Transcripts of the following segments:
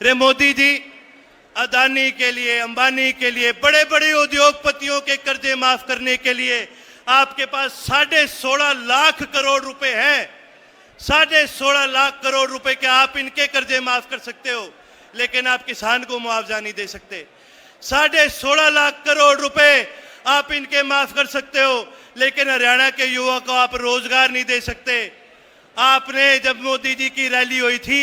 रे मोदी जी, अदानी के लिए, अंबानी के लिए, बड़े बड़े उद्योगपतियों के कर्जे माफ करने के लिए आपके पास 16.5 लाख करोड़ रुपए हैं। 16.5 लाख करोड़ रुपए के आप इनके कर्जे माफ कर सकते हो, लेकिन आप किसान को मुआवजा नहीं दे सकते। 16.5 लाख करोड़ रुपए आप इनके माफ कर सकते हो, लेकिन हरियाणा के युवा को आप रोजगार नहीं दे सकते। आपने जब मोदी जी की रैली हुई थी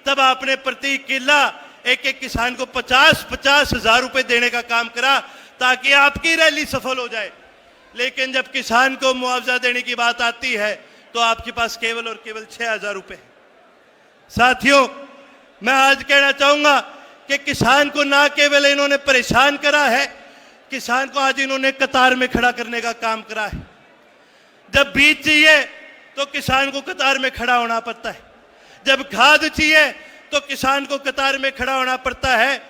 तब आपने प्रति किला एक एक किसान को 50-50 हजार रुपए देने का काम करा ताकि आपकी रैली सफल हो जाए। लेकिन जब किसान को मुआवजा देने की बात आती है तो आपके पास केवल और केवल 6,000 रुपए। साथियों, मैं आज कहना चाहूंगा कि किसान को ना केवल इन्होंने परेशान करा है, किसान को आज इन्होंने कतार में खड़ा करने का काम करा है। जब बीज चाहिए तो किसान को कतार में खड़ा होना पड़ता है, जब खाद चाहिए तो किसान को कतार में खड़ा होना पड़ता है,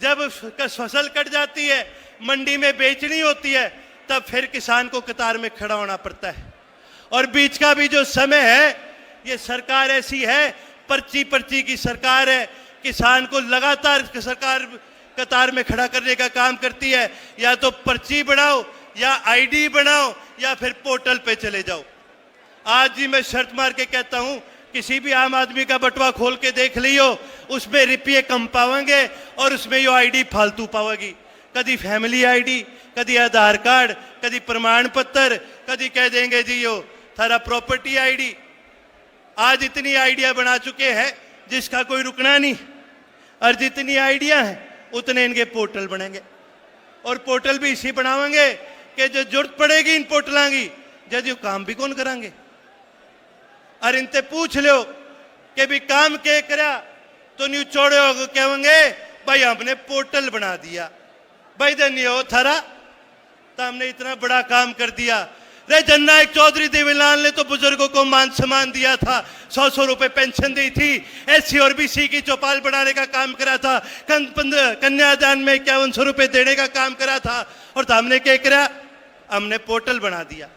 जब फसल कट जाती है, मंडी में बेचनी होती है, तब फिर किसान को कतार में खड़ा होना पड़ता है। और बीच का भी जो समय है, ये सरकार ऐसी है, पर्ची पर्ची की सरकार है। किसान को लगातार सरकार कतार में खड़ा करने का काम करती है। या तो पर्ची बनाओ, या आईडी बनाओ, या फिर पोर्टल पे चले जाओ। आज जी मैं शर्त मार के कहता हूं, किसी भी आम आदमी का बटवा खोल के देख लियो, उसमें रुपये कम पावेंगे और उसमें यो आईडी फालतू पावेगी। कभी फैमिली आईडी, कभी आधार कार्ड, कभी प्रमाण पत्र, कभी कह देंगे जी यो थारा प्रॉपर्टी आईडी। आज इतनी आइडिया बना चुके हैं जिसका कोई रुकना नहीं, और जितनी आइडिया हैं उतने इनके पोर्टल बनेंगे। और पोर्टल भी इसी बनावेंगे कि जो जरूरत पड़ेगी इन पोर्टलों की, जब काम भी कौन करांगे। और इनसे पूछ लो कि भी काम के करा तो न्यू चौड़े हो कहेंगे भाई हमने पोर्टल बना दिया। भाई धन्य हो थारा, तो हमने इतना बड़ा काम कर दिया। रे जननायक चौधरी देवीलाल ने तो बुजुर्गों को मान सम्मान दिया था, 100 रुपए पेंशन दी थी, एससी और बीसी की चौपाल बनाने का काम करा था, कन्यादान में 5100 रुपए देने का काम करा था। और तो हमने क्या करा, हमने पोर्टल बना दिया।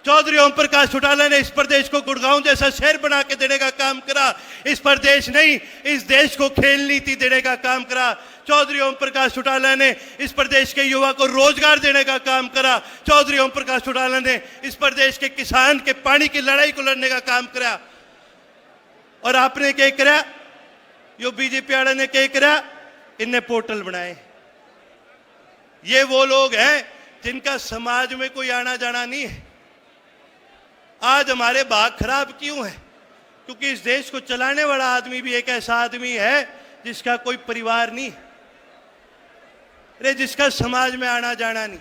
चौधरी ओम प्रकाश चौटाला ने इस प्रदेश को गुड़गांव जैसा शहर बना के देने का काम करा। इस प्रदेश नहीं, इस देश को खेल नीति देने का काम करा। चौधरी ओम प्रकाश चौटाला ने इस प्रदेश के युवा को रोजगार देने का काम करा। चौधरी ओम प्रकाश चौटाला ने इस प्रदेश के किसान के पानी की लड़ाई को लड़ने का काम करा। और आपने क्या करा, यो बीजेपी वाले ने क्या करा, इनने पोर्टल बनाए। ये वो लोग हैं जिनका समाज में कोई आना जाना नहीं है। आज हमारे भाग खराब क्यों है? क्योंकि इस देश को चलाने वाला आदमी भी एक ऐसा आदमी है जिसका कोई परिवार नहीं, अरे जिसका समाज में आना जाना नहीं,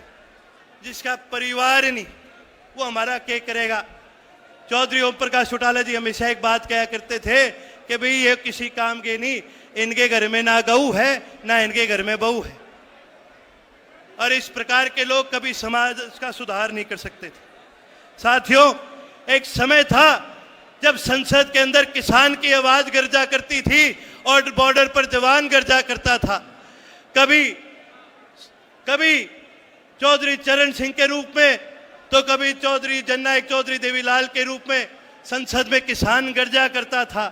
जिसका परिवार नहीं, वो हमारा क्या करेगा। चौधरी ओम प्रकाश चौटाला जी हमेशा एक बात कहा करते थे कि भाई ये किसी काम के नहीं, इनके घर में ना गऊ है ना इनके घर में बहू है। और इस प्रकार के लोग कभी समाज का सुधार नहीं कर सकते थे। साथियों, एक समय था जब संसद के अंदर किसान की आवाज गर्जा करती थी और बॉर्डर पर जवान गर्जा करता था। कभी चौधरी चरण सिंह के रूप में, तो कभी चौधरी जननायक चौधरी देवीलाल के रूप में संसद में किसान गर्जा करता था।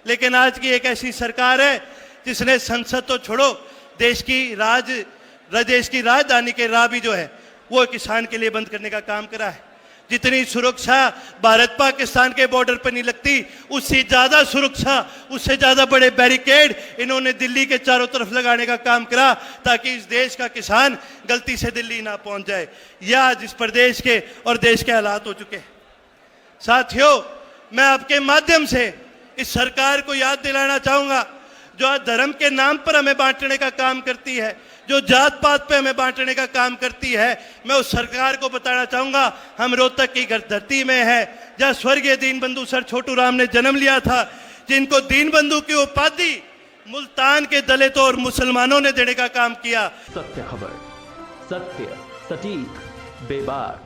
लेकिन आज की एक ऐसी सरकार है जिसने संसद तो छोड़ो, देश की राजधानी के राह भी जो है वो किसान के लिए बंद करने का काम करा है। जितनी सुरक्षा भारत पाकिस्तान के बॉर्डर पर नहीं लगती, उससे ज्यादा सुरक्षा, उससे ज्यादा बड़े बैरिकेड इन्होंने दिल्ली के चारों तरफ लगाने का काम करा ताकि इस देश का किसान गलती से दिल्ली ना पहुंच जाए। यह आज इस प्रदेश के और देश के हालात हो चुके हैं। साथियों, मैं आपके माध्यम से इस सरकार को याद दिलाना चाहूंगा, जो आज धर्म के नाम पर हमें बांटने का काम करती है, जो जात पात पे हमें बांटने का काम करती है, मैं उस सरकार को बताना चाहूंगा, हम रोहतक की धरती में है जहां स्वर्गीय दीनबंधु सर छोटू राम ने जन्म लिया था, जिनको दीनबंधु की उपाधि मुल्तान के दलितों और मुसलमानों ने देने का काम किया। सत्य खबर, सत्य, सटीक, बेबाक।